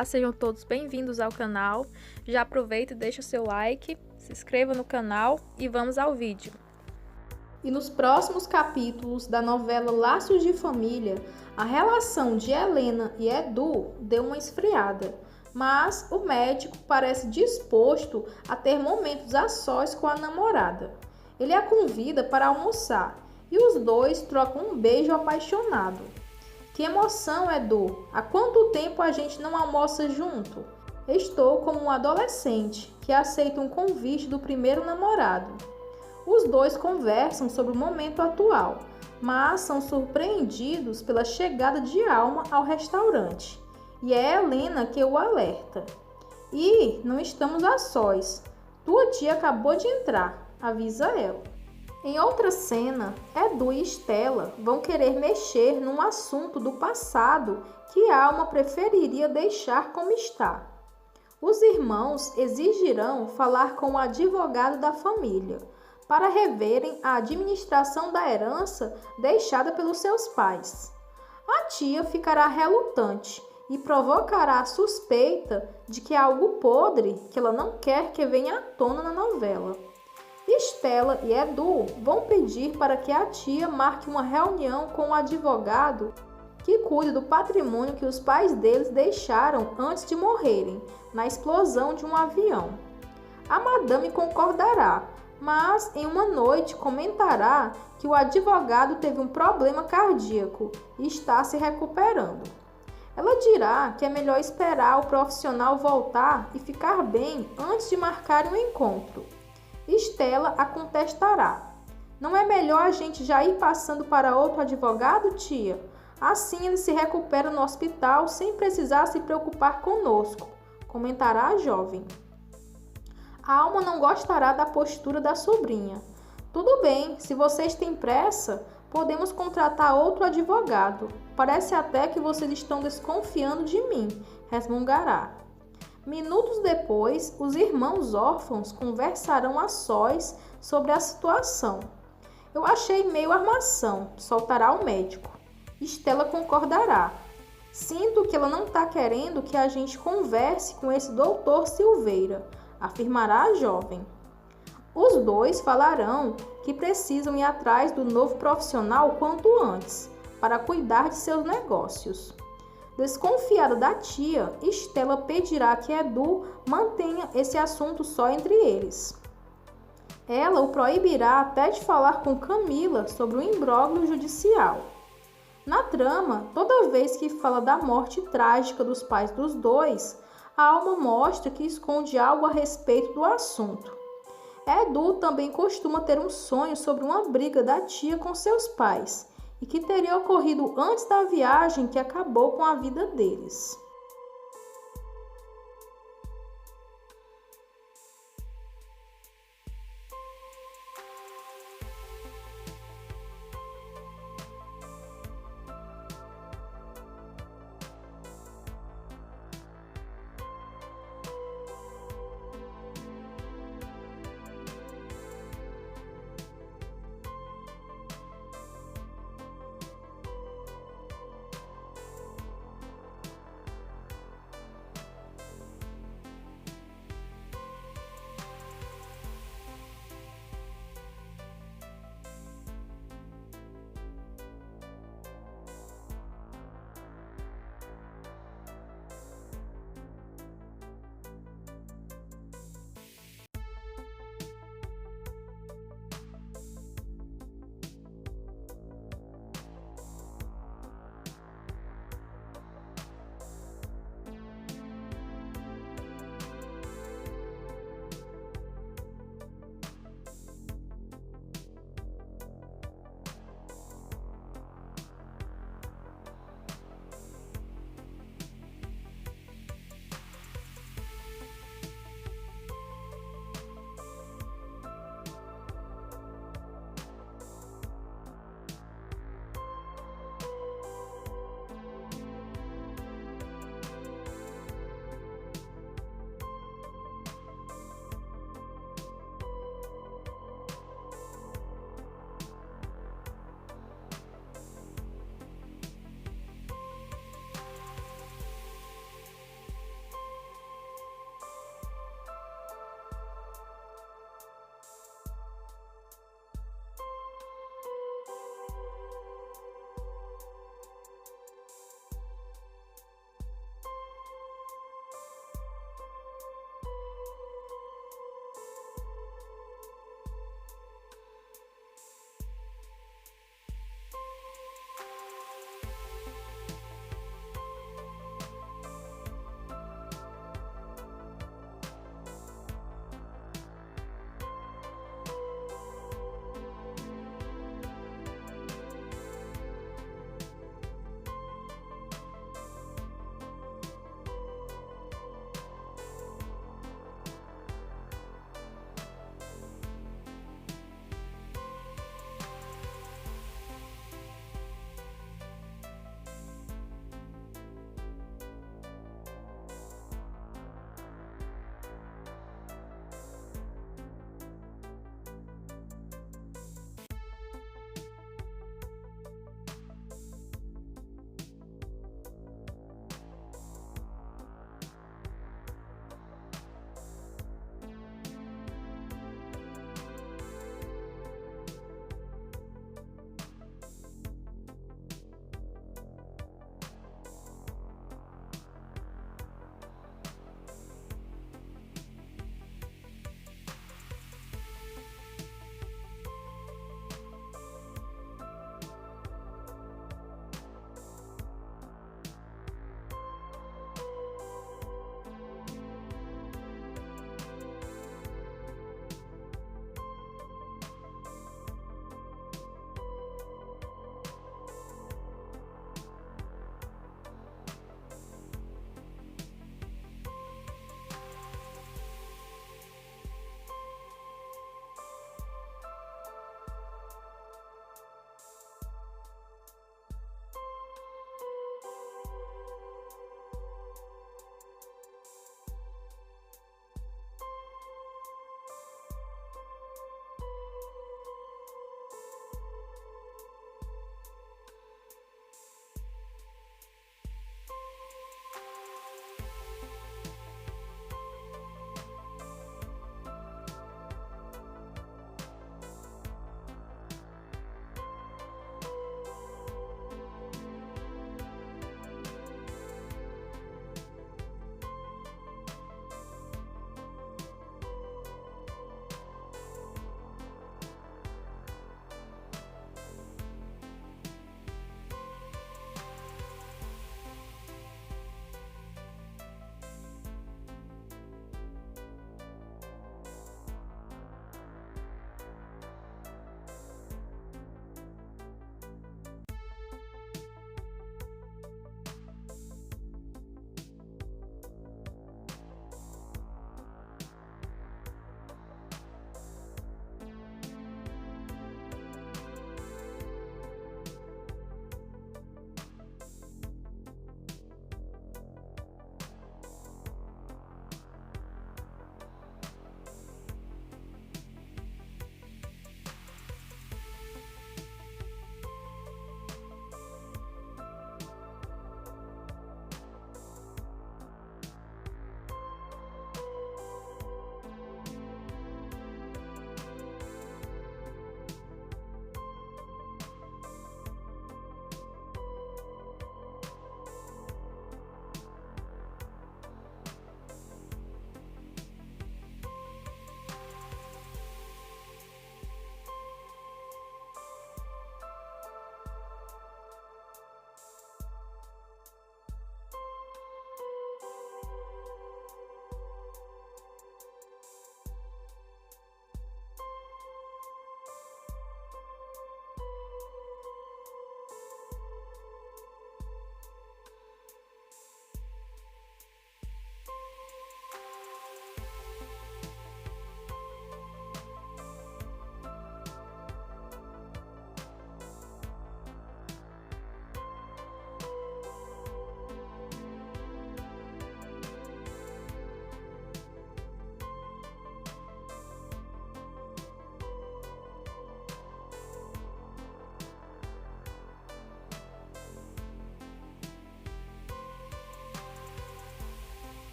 Olá, sejam todos bem-vindos ao canal. Já aproveita e deixa o seu like, se inscreva no canal e vamos ao vídeo. E nos próximos capítulos da novela Laços de Família, a relação de Helena e Edu deu uma esfriada, mas o médico parece disposto a ter momentos a sós com a namorada. Ele a convida para almoçar e os dois trocam um beijo apaixonado. Que emoção, Edu! Há quanto tempo a gente não almoça junto? Estou como um adolescente que aceita um convite do primeiro namorado. Os dois conversam sobre o momento atual, mas são surpreendidos pela chegada de Alma ao restaurante. E é Helena que o alerta. E não estamos a sós. Tua tia acabou de entrar, avisa ela. Em outra cena, Edu e Estela vão querer mexer num assunto do passado que Alma preferiria deixar como está. Os irmãos exigirão falar com o advogado da família para reverem a administração da herança deixada pelos seus pais. A tia ficará relutante e provocará a suspeita de que há algo podre que ela não quer que venha à tona na novela. Estela e Edu vão pedir para que a tia marque uma reunião com o advogado que cuida do patrimônio que os pais deles deixaram antes de morrerem, na explosão de um avião. A madame concordará, mas em uma noite comentará que o advogado teve um problema cardíaco e está se recuperando. Ela dirá que é melhor esperar o profissional voltar e ficar bem antes de marcar um encontro. Estela a contestará. Não é melhor a gente já ir passando para outro advogado, tia? Assim ele se recupera no hospital sem precisar se preocupar conosco, comentará a jovem. A Alma não gostará da postura da sobrinha. Tudo bem, se vocês têm pressa, podemos contratar outro advogado. Parece até que vocês estão desconfiando de mim, resmungará. Minutos depois, os irmãos órfãos conversarão a sós sobre a situação. Eu achei meio armação, soltará o médico. Estela concordará. Sinto que ela não está querendo que a gente converse com esse doutor Silveira, afirmará a jovem. Os dois falarão que precisam ir atrás do novo profissional quanto antes, para cuidar de seus negócios. Desconfiada da tia, Estela pedirá que Edu mantenha esse assunto só entre eles. Ela o proibirá até de falar com Camila sobre o imbróglio judicial. Na trama, toda vez que fala da morte trágica dos pais dos dois, a Alma mostra que esconde algo a respeito do assunto. Edu também costuma ter um sonho sobre uma briga da tia com seus pais e que teria ocorrido antes da viagem que acabou com a vida deles.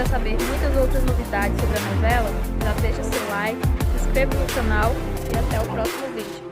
quiser saber muitas outras novidades sobre a novela, já deixa seu like, se inscreva no canal e até o próximo vídeo.